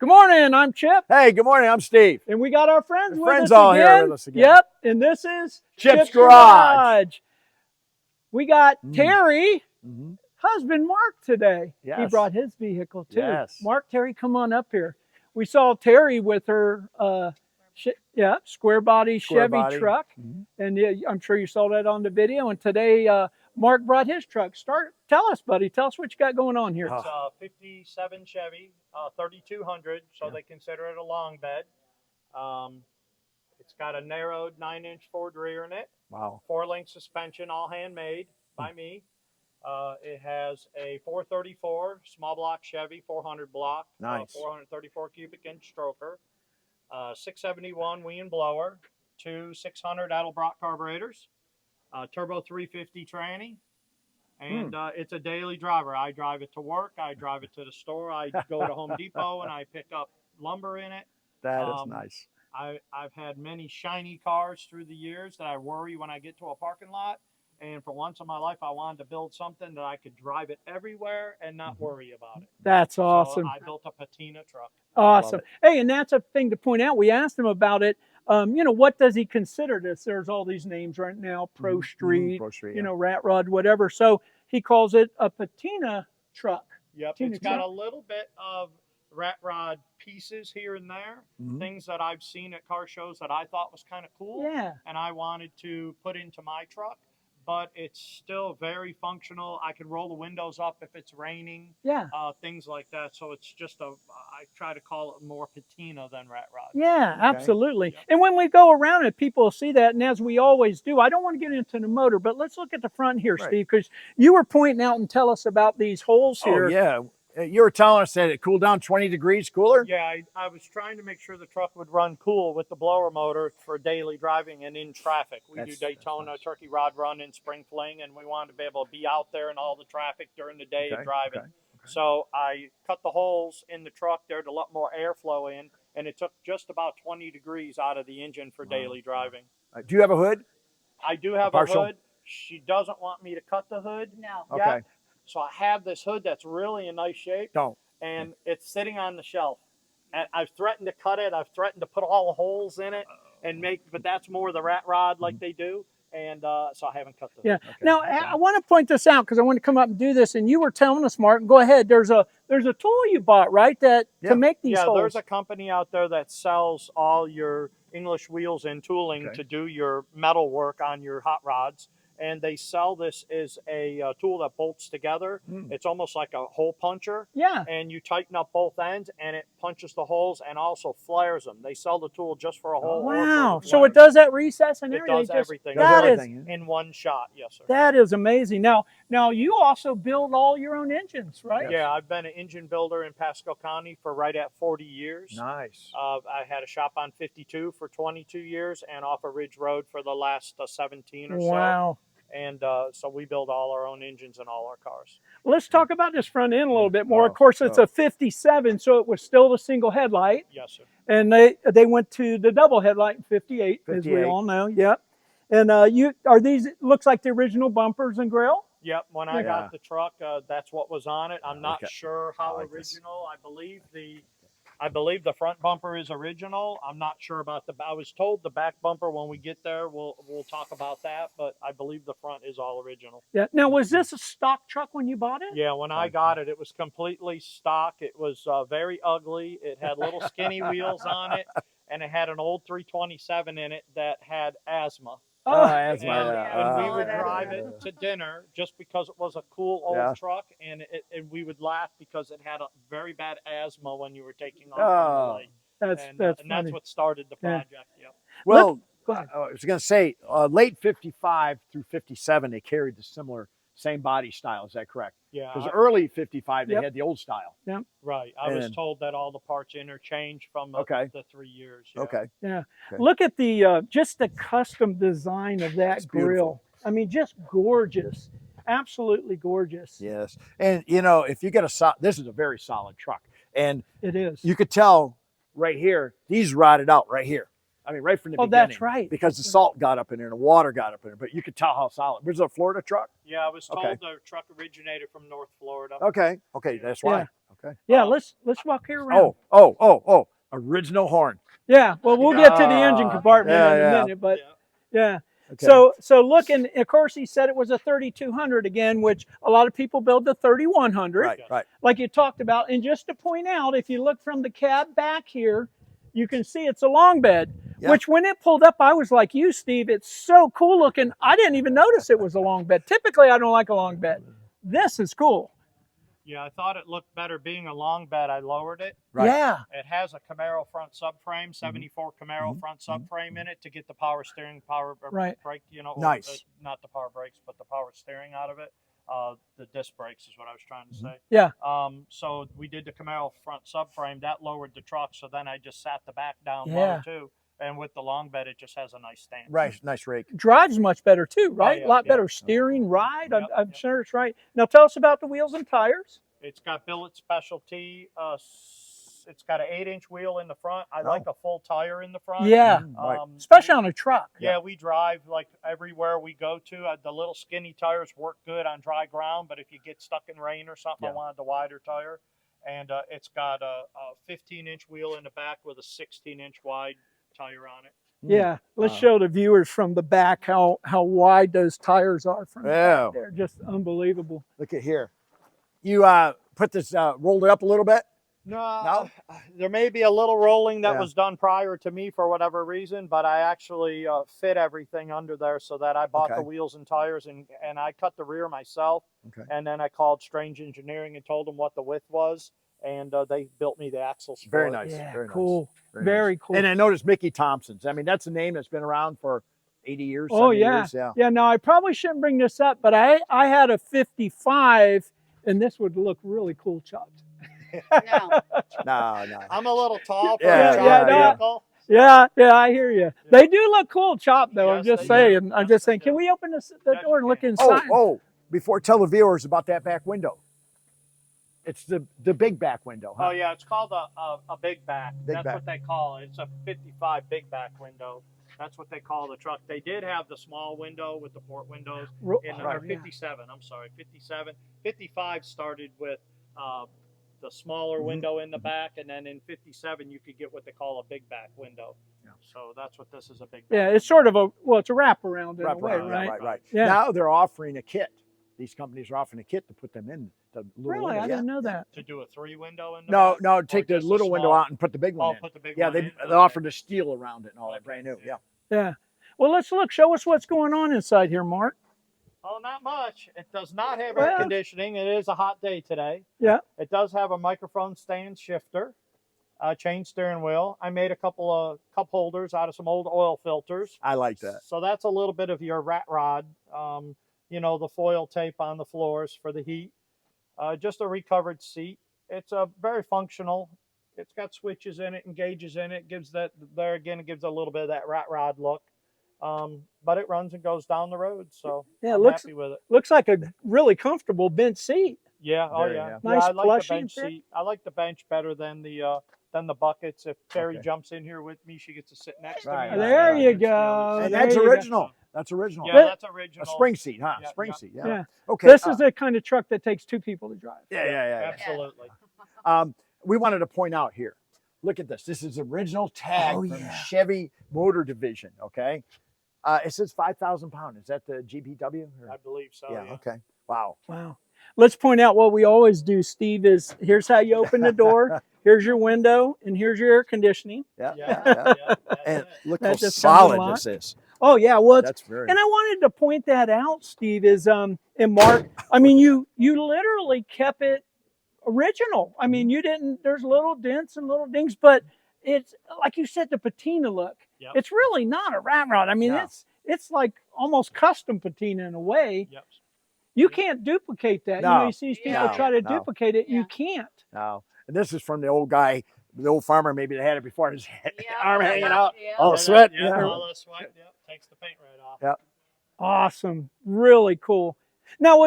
Good morning, I'm Chip. Hey, good morning, I'm Steve. And we got our friends with us all again. here with us again. Yep, and this is Chip's Garage. We got Terry, Mm-hmm. husband Mark today. Yes. He brought his vehicle too. Yes. Mark, Terry, come on up here. We saw Terry with her square body Chevy truck. Mm-hmm. And I'm sure you saw that on the video. And today Mark brought his truck. Tell us, buddy. Tell us what you got going on here. It's a 57 Chevy, 3200, so they consider it a long bed. It's got a narrowed 9-inch Ford rear in it. Wow. 4-link suspension, all handmade by me. It has a 434 small block Chevy, 400 block. Nice. 434 cubic inch stroker. 671 Weiand Blower. 2 600 Edelbrock carburetors. Turbo 350 Tranny. And it's a daily driver. I drive it to work. I drive it to the store. I go to Home Depot and I pick up lumber in it. That is nice. I've had many shiny cars through the years that I worry when I get to a parking lot. And for once in my life, I wanted to build something that I could drive it everywhere and not worry about it. That's awesome. So I built a patina truck. Awesome. Hey, and that's a thing to point out. We asked him about it. What does he consider this? There's all these names right now, Pro Street, Rat Rod, whatever. So he calls it a patina truck. Yep, it's got a little bit of Rat Rod pieces here and there, things that I've seen at car shows that I thought was kind of cool. Yeah. And I wanted to put into my truck. But it's still very functional. I can roll the windows up if it's raining. Yeah. Things like that. So it's just I try to call it more patina than Rat Rod. Yeah, absolutely. Yep. And when we go around it, people see that. And as we always do, I don't want to get into the motor, but let's look at the front here, Steve, because you were pointing out and tell us about these holes here. Oh, yeah. You were telling us that it cooled down 20 degrees cooler? Yeah, I was trying to make sure the truck would run cool with the blower motor for daily driving and in traffic. We do Daytona, Turkey Rod Run, and Spring Fling, and we wanted to be able to be out there in all the traffic during the day driving. Okay. So I cut the holes in the truck there to let more airflow in, and it took just about 20 degrees out of the engine for daily driving. Do you have a hood? I do have a hood. She doesn't want me to cut the hood. No. Okay. Yet. So I have this hood that's really in nice shape. And it's sitting on the shelf. And I've threatened to cut it. I've threatened to put all the holes in it but that's more the Rat Rod like they do. And so I haven't cut the hood. Yeah. Okay. Now, I want to point this out because I want to come up and do this. And you were telling us, Mark, go ahead. There's a tool you bought, right, to make these holes. Yeah, there's a company out there that sells all your English wheels and tooling to do your metal work on your hot rods. And they sell this as a tool that bolts together. It's almost like a hole puncher. Yeah. And you tighten up both ends, and it punches the holes and also flares them. They sell the tool just for a hole. Wow. So it does that recess and everything? It does everything. That is in one shot, yes, sir. That is amazing. Now you also build all your own engines, right? Yeah, I've been an engine builder in Pasco County for right at 40 years. Nice. I had a shop on 52 for 22 years and off of Ridge Road for the last 17 or so. Wow. And so we build all our own engines in all our cars. Let's talk about this front end a little bit more. Of course, it's a 57, so it was still the single headlight. Yes, sir. And they went to the double headlight in 58, as we all know. Yep. And looks like the original bumpers and grill? Yep. When I got the truck, that's what was on it. I'm not sure how original. I believe the front bumper is original. I'm not sure about I was told the back bumper when we get there, we'll talk about that, but I believe the front is all original. Yeah. Now, was this a stock truck when you bought it? Yeah, when I got it, it was completely stock. It was very ugly. It had little skinny wheels on it, and it had an old 327 in it that had asthma. And we would drive it to dinner just because it was a cool old truck, and we would laugh because it had a very bad asthma when you were taking off on the lake. That's what started the project. Yeah. Well, I was going to say, late 55 through 57, they carried the same body style. Is that correct? Yeah. Because early 55, they had the old style. Yeah. Right. I was told that all the parts interchanged from the 3 years. Yeah. Okay. Yeah. Okay. Look at just the custom design of that grill. I mean, just gorgeous. Absolutely gorgeous. Yes. And, if you get this is a very solid truck. And it is. You could tell right here, these rotted out right here. I mean, right from the beginning. That's right. Because the salt got up in there and the water got up in there. But you could tell how solid. Was it a Florida truck? Yeah, I was told the truck originated from North Florida. Okay. Okay, that's why. Okay. Yeah, let's walk here around. Oh. Original horn. Yeah, well, we'll get to the engine compartment in a yeah. minute, but yeah. Okay. So look, and of course he said it was a 3200 again, which a lot of people build the 3100, right. like you talked about. And just to point out, if you look from the cab back here, you can see it's a long bed, which when it pulled up, I was like you, Steve, it's so cool looking. I didn't even notice it was a long bed. Typically, I don't like a long bed. This is cool. Yeah, I thought it looked better being a long bed. I lowered it. Right. Yeah. It has a Camero front subframe, 74 Camero front subframe in it to get the power steering, power brake, Nice. not the power brakes, but the power steering out of it. The disc brakes is what I was trying to say. Yeah. So we did the Camero front subframe. That lowered the truck, so then I just sat the back down lower too. And with the long bed, it just has a nice stance. Right, nice rake. Drives much better too, right? yeah, a lot better steering, ride. Yep, I'm sure it's right. Now tell us about the wheels and tires. It's got Billet Specialty. It's got an 8-inch wheel in the front. I like a full tire in the front. Yeah, especially on a truck. Yeah, we drive like everywhere we go to. The little skinny tires work good on dry ground, but if you get stuck in rain or something, I wanted the wider tire. And it's got a 15-inch wheel in the back with a 16-inch wide tire on it. Yeah, let's show the viewers from the back how wide those tires are from the back. They're just unbelievable. Look at here. You put this, rolled it up a little bit? No, there may be a little rolling that was done prior to me for whatever reason, but I actually fit everything under there so that I bought the wheels and tires, and I cut the rear myself. Okay. And then I called Strange Engineering and told them what the width was, and they built me the axles. Very nice. Yeah, very cool. Nice. Very cool. And I noticed Mickey Thompson's. I mean, that's a name that's been around for 80 years. Oh, 70 years. Yeah, now I probably shouldn't bring this up, but I had a 55, and this would look really cool chopped. No. I'm a little tall for a vehicle. Yeah, I hear you. They do look cool chopped, though. Yes, I'm just saying. I'm just saying. Can we open the door and look inside? Before tell the viewers about that back window. It's the big back window. Huh? Oh yeah, it's called a big back. That's back. what they call it. It's a 55 big back window. That's what they call the truck. They did have the small window with the port windows in or 57. I'm sorry, 57. 55 started with the smaller window in the back, and then in 57 you could get what they call a big back window. Yeah. So that's what this is, a big back. Yeah, it's sort of it's a wraparound in a way, right? Right. Yeah. Now they're offering a kit. These companies are offering a kit to put them in. Really? I didn't know that. To do a 3 window in the back? No, take the little window out and put the big one in. Put the big one in. They offered a steel around it and all that, brand new. Yeah. Well, let's look. Show us what's going on inside here, Mark. Oh, not much. It does not have air conditioning. It is a hot day today. Yeah. It does have a microphone stand shifter, chain steering wheel. I made a couple of cup holders out of some old oil filters. I like that. So that's a little bit of your rat rod. The foil tape on the floors for the heat. Just a recovered seat. It's very functional. It's got switches in it and gauges in it. It gives a little bit of that rat rod look. But it runs and goes down the road, so I'm happy with it. Looks like a really comfortable bench seat. Yeah, yeah. Nice I like plush the bench seat. I like the bench better than the buckets. If Terry jumps in here with me, she gets to sit next to me. There you go. And that's original. That's original. Yeah, that's original. A spring seat, huh? Yeah, spring seat. Yeah. Yeah. Okay. This is the kind of truck that takes 2 people to drive. Yeah. Absolutely. We wanted to point out here. Look at this. This is original tag from Chevy Motor Division. Okay. It says 5,000 pounds. Is that the GPW? I believe so. Yeah. Okay. Wow. Let's point out what we always do, Steve, is here's how you open the door, here's your window, and here's your air conditioning. Yeah. And look how just solid this is. Oh, yeah. Well, that's very. And I wanted to point that out, Steve, and Mark, I mean, you literally kept it original. I mean, there's little dents and little dings, but it's, like you said, the patina look. Yep. It's really not a rat rod. I mean, it's like almost custom patina in a way. Yep. You can't duplicate that. No. You see these people try to duplicate it. You can't. No. And this is from the old guy, the old farmer. Maybe they had it before. His arm hanging out. All the sweat. All the sweat. Takes the paint right off. Yeah. Awesome. Really cool. Now,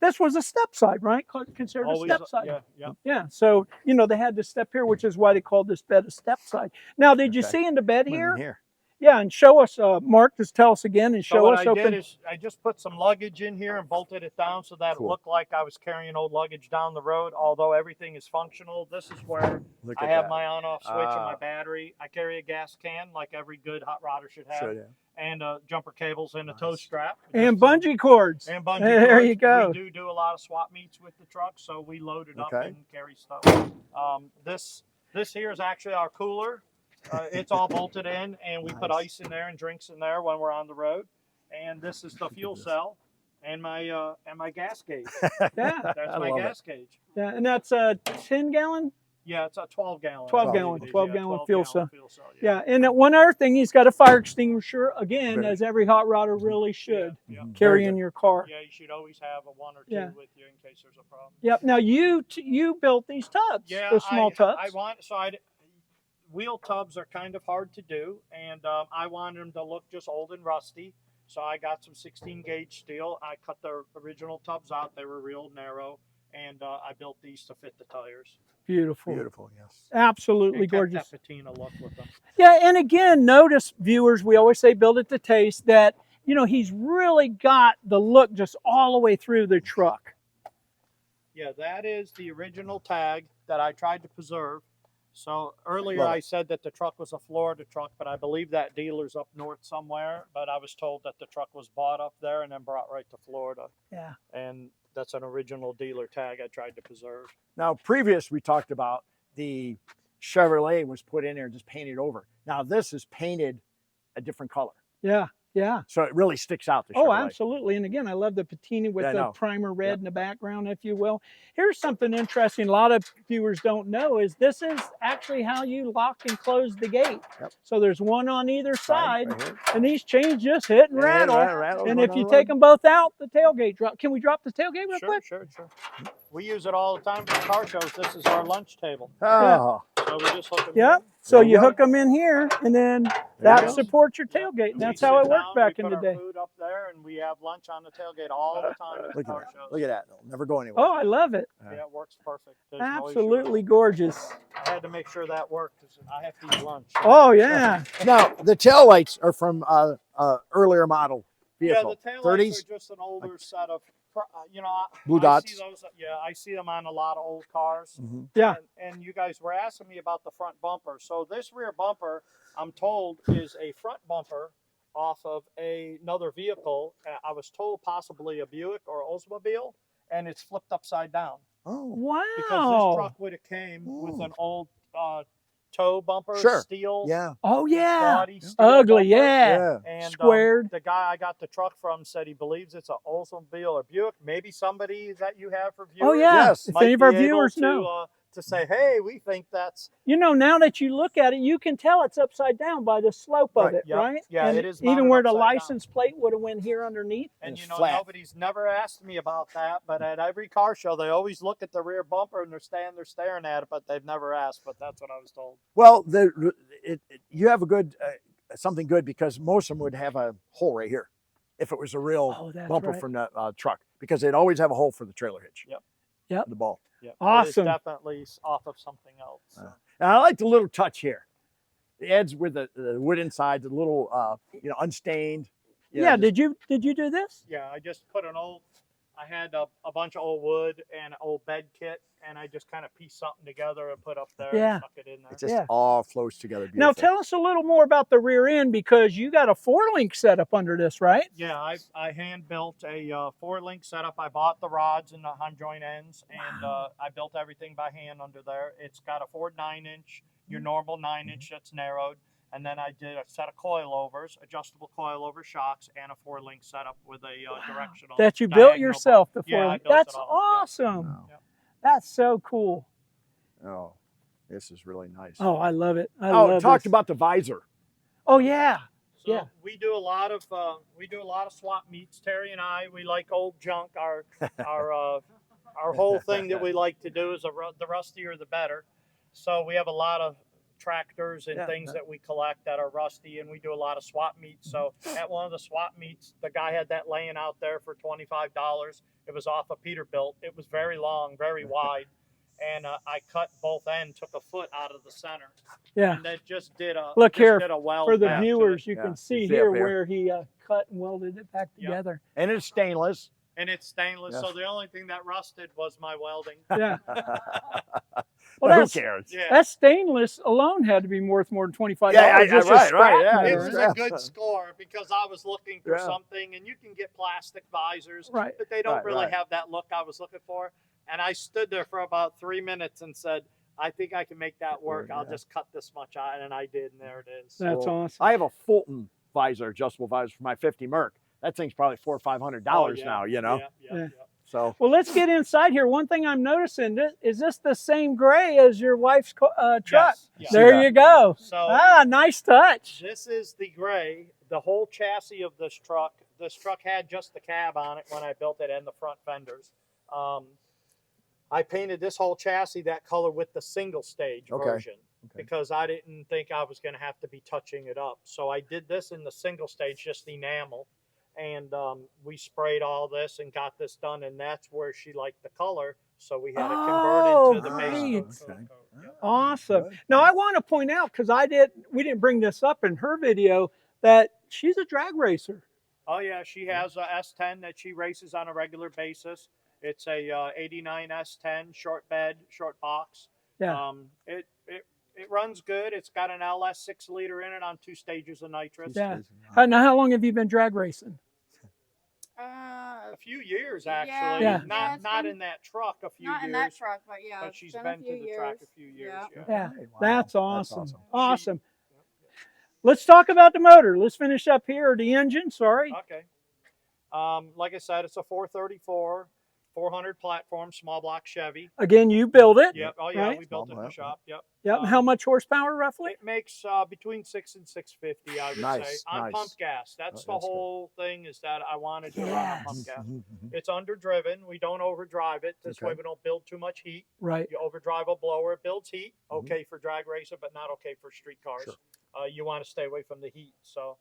this was a step side, right? Considered a step side. Yeah. So, they had the step here, which is why they called this bed a step side. Now, did you see in the bed here? Yeah, and show us, Mark, just tell us again and So show what us I open. did is I just put some luggage in here and bolted it down so that it looked like I was carrying old luggage down the road, although everything is functional. This is where I have my on-off switch and my battery. I carry a gas can like every good hot rodder should have. And jumper cables and a tow strap. And bungee cords. And bungee there cords. you go. We do a lot of swap meets with the truck, so we load it up and carry stuff. This here is actually our cooler. It's all bolted in, and we put ice in there and drinks in there when we're on the road. And this is the fuel cell and my gas gauge. Yeah, that's my gas gauge. Yeah, and that's a 10-gallon. Yeah, it's a 12-gallon. 12-gallon fuel cell. Yeah, and one other thing, he's got a fire extinguisher, again, as every hot rodder really should carry in your car. Yeah, you should always have a one or two with you in case there's a problem. Yep. Now, you built these tubs, those small tubs. Wheel tubs are kind of hard to do, and I wanted them to look just old and rusty. So I got some 16-gauge steel. I cut the original tubs out. They were real narrow, and I built these to fit the tires. Beautiful. Beautiful, yes. Absolutely gorgeous. That patina look with them. Yeah, and again, notice, viewers, we always say build it to taste, that, he's really got the look just all the way through the truck. Yeah, that is the original tag that I tried to preserve. So earlier I said that the truck was a Florida truck, but I believe that dealer's up north somewhere. But I was told that the truck was bought up there and then brought right to Florida. Yeah. And that's an original dealer tag I tried to preserve. Now, previous we talked about the Chevrolet was put in there and just painted over. Now this is painted a different color. Yeah, yeah. So it really sticks out. The Oh, Chevrolet. absolutely. And again, I love the patina with the primer red in the background, if you will. Here's something interesting a lot of viewers don't know is this is actually how you lock and close the gate. So there's one on either side, and these chains just hit and rattle. And if you take them both out, the tailgate drop. Can we drop the tailgate real quick? Sure. We use it all the time for car shows. This is our lunch table. Oh. So we just hook them in. So you hook them in here, and then that supports your tailgate. And that's how it worked back in the day. We put our food up there, and we have lunch on the tailgate all the time at the car shows. Look at that. It'll never go anywhere. Oh, I love it. Yeah, it works perfect. There's absolutely gorgeous. I had to make sure that worked because I have to eat lunch. Oh, yeah. Now, the tail lights are from earlier model vehicle. Yeah, the tail lights are just an older set of, blue dots. See those, I see them on a lot of old cars. Yeah. And you guys were asking me about the front bumper. So this rear bumper, I'm told, is a front bumper off of another vehicle. I was told possibly a Buick or Oldsmobile, and it's flipped upside down. Oh, wow. Because this truck would have came with an old toe bumper, steel. Yeah. Oh, yeah. Body, steel ugly, bumper. yeah. And squared. The guy I got the truck from said he believes it's an Oldsmobile or Buick. Maybe somebody that you have for viewers. Oh, yeah. Yes. If any of our viewers know. To say, hey, we think that's... now that you look at it, you can tell it's upside down by the slope of it, right? Yeah, and it is. Even where the license plate would have went here underneath. And nobody's never asked me about that, but at every car show, they always look at the rear bumper and they're staring at it, but they've never asked, but that's what I was told. Well, you have a good, something good because most of them would have a hole right here if it was a real bumper from the truck because they'd always have a hole for the trailer hitch. Yep. The ball. Yeah, awesome. It's definitely off of something else. So. And I like the little touch here. The edge with the wood inside, the little, unstained. Did you do this? Yeah, I just put I had a bunch of old wood and an old bed kit, and I just kind of pieced something together and put up there and stuck it in there. It just all flows together beautifully. Now tell us a little more about the rear end because you got a 4-link setup under this, right? Yeah, I hand built a 4-link setup. I bought the rods and the hon joint ends, and I built everything by hand under there. It's got a Ford 9-inch, your normal 9-inch that's narrowed. And then I did a set of coilovers, adjustable coilover shocks, and a 4-link setup with a directional. That you built yourself, the 4-link. Yeah, that's awesome. Yeah. That's so cool. Oh, this is really nice. Oh, I love it. I love talked about the visor. Oh, yeah. So we do a lot of swap meets. Terry and I, we like old junk. Our whole thing that we like to do is the rustier the better. So we have a lot of tractors and things that we collect that are rusty, and we do a lot of swap meets. So at one of the swap meets, the guy had that laying out there for $25. It was off of Peterbilt. It was very long, very wide, and I cut both ends, took a foot out of the center. Yeah. And then just did a Look here, did a weld for the back to viewers, it. you Yeah, can you see see here up here. where he cut and welded it back Yep. together. And it's stainless. And it's stainless, Yes. so the only thing that rusted was my welding. Yeah. Well, Well, who that's, cares? Yeah. that stainless alone had to be worth more than $25. Yeah, just right, as scrap right, yeah. It metal. was Yeah. a good score because I was looking for Yeah. something, and you can get plastic visors, Right. but they don't Right, really right. have that look I was looking for. And I stood there for about 3 minutes and said, I think I can make that work. I'll Yeah. just cut this much out, and I did, and there it is. That's Well, awesome. I have a Fulton visor, adjustable visor for my 50 Merc. That thing's probably $400 or $500 Oh, yeah. now, you know. Yeah. So Well, let's get inside here. One thing I'm noticing, is this the same gray as your wife's truck? Yes, yes. There See you go. So Nice touch. this is the gray. The whole chassis of this truck had just the cab on it when I built it and the front fenders. I painted this whole chassis that color with the single stage version because I didn't think I was going to have to be touching it up. So I did this in the single stage, just enamel. And we sprayed all this and got this done. And that's where she liked the color. So we had it converted to the base great. coat. Yeah. Awesome. Good. Now I want to point out, because we didn't bring this up in her video, that she's a drag racer. Oh, yeah. She has a S10 that she races on a regular basis. It's a 89 S10, short bed, short box. Yeah. It runs good. It's got an LS 6-liter in it on 2 stages of nitrous. Yeah. Now, how long have you been drag racing? A few years, actually. Yeah. Not in that truck a few Not years. in that truck, but yeah. But it's she's been been a few to the years. track a few years. Yeah. Yeah. Hey, wow. That's awesome. That's Awesome. Let's talk about the motor. Let's finish up here, or the engine, sorry. Okay. Like I said, it's a 434, 400 platform, small block Chevy. Again, you build it. Yep. Oh, yeah. Right. We built it in the shop. Yep. Yep. How much horsepower, roughly? It makes between 6 and 650, I would Nice, say, on nice. pump gas. That's the that's good. whole thing, is that I wanted to run on pump gas. Mhm. It's underdriven. We don't overdrive it. This way we don't build too much heat. Right. You overdrive a blower, it builds heat. Okay for drag racer, but not okay for street cars. Sure. You want to stay away from the heat. So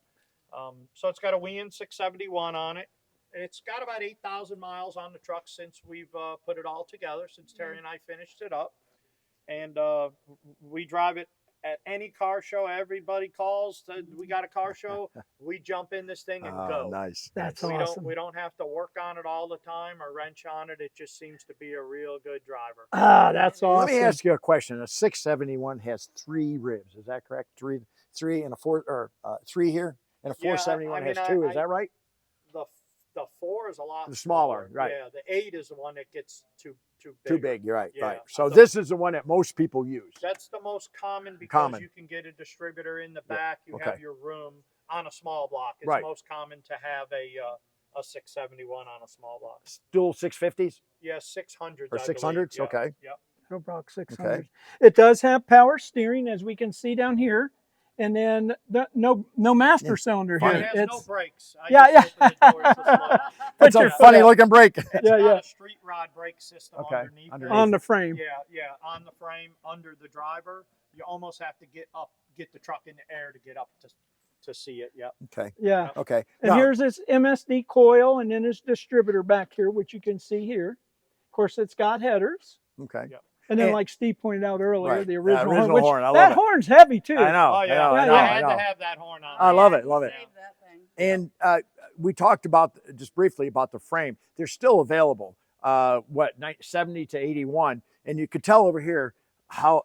it's got a Weiand 671 on it. It's got about 8,000 miles on the truck since we've put it all together, since Terry and I finished it up. And we drive it at any car show. Everybody calls, we got a car show. We jump in this thing and go. Nice. That's we awesome. We don't have to work on it all the time or wrench on it. It just seems to be a real good driver. That's awesome. Let me ask you a question. A 671 has 3 ribs. Is that correct? Three and a 4, or 3 here, and a 471 has 2. Is that right? The 4 is a lot smaller, right? Yeah, the 8 is the one that gets too big. Too big. You're right. Yeah. Right. So this is the one that most people use. That's the most common because Common. you can get a distributor in the back. You Okay. have your room on a small block. It's Right. most common to have a 671 on a small block. Dual 650s Yeah, 600s. or 600s. Okay. Yep. Edelbrock 600. It does have power steering, as we can see down here, and then no master cylinder funny. here. It has no brakes. I Yeah, just opened the doors this morning. That's your a foot funny out. looking brake. It's Yeah, got yeah. a street rod brake system Okay, underneath. underneath. on the frame. Yeah, on the frame under the driver. You almost have to get the truck in the air to get up to see it. Yep. Okay. Yeah. Okay. And Now, here's this MSD coil, and then this distributor back here, which you can see here. Of course, it's got headers. okay. Yep. And then, And- like Steve pointed out earlier, Right. the Yeah, original, original horn. horn. I love That it. horn's heavy, too. I know. Oh, yeah. I know. Yeah, I I had know. to have that horn on. I love it. Love it. Save that thing. And we talked about just briefly about the frame. They're still available. 70 to 81, and you could tell over here how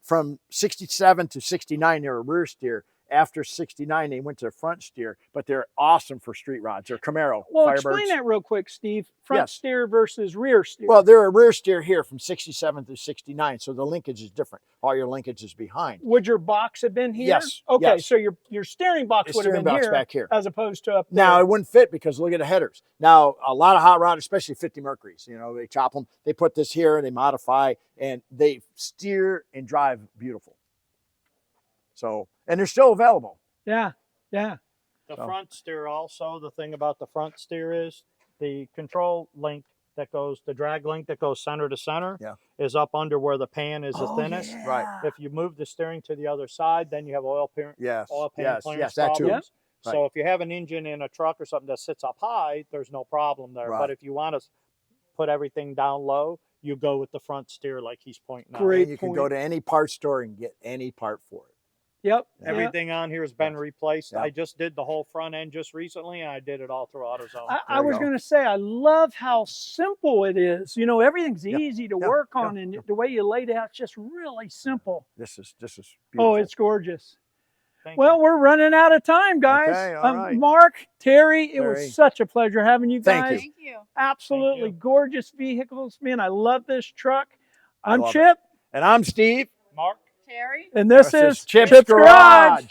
from 67 to 69 they're a rear steer. After 69 they went to front steer, but they're awesome for street rods. They're Camaro Well, Firebirds. explain that real quick, Steve. Front Yes. steer versus rear steer. Well, they're a rear steer here from 67 to 69, so the linkage is different. All your linkage is behind. Would your box have been here? Yes, Okay, yes. so your steering box The would have steering been box here, back here. as opposed to up Now there. it wouldn't fit because look at the headers. Now a lot of hot rod, especially 50 Mercuries, they chop them. They put this here, they modify, and they steer and drive beautiful. So, and they're still available. Yeah. The So- front steer also, the thing about the front steer is the control link that goes, the drag link that goes center to center is up under where the pan is the thinnest. Right. If you move the steering to the other side, then you have oil pan Yes. clearance That too. problems. Right. So if you have an engine in a truck or something that sits up high, there's no problem there. Right. But if you want to put everything down low, you go with the front steer like he's pointing out. Great And you can go point. to any part store and get any part for it. Yep. Yeah. Everything on here has been replaced. Yeah. I just did the whole front end just recently, and I did it all through AutoZone. I was going to say, I love how simple it is. You know, everything's easy to work on, and the way you laid it out, it's just really simple. This is beautiful. Oh, it's gorgeous. Thank Well, you. we're running out of time, guys. Okay, all right. Mark, Terry, it Terry. was such a pleasure having you Thank guys. you. Thank you. Absolutely Thank you. gorgeous vehicles, man. I love this truck. I I'm love it. Chip, And I'm Steve. Mark? Terry? and this is Chip's Chip's Garage.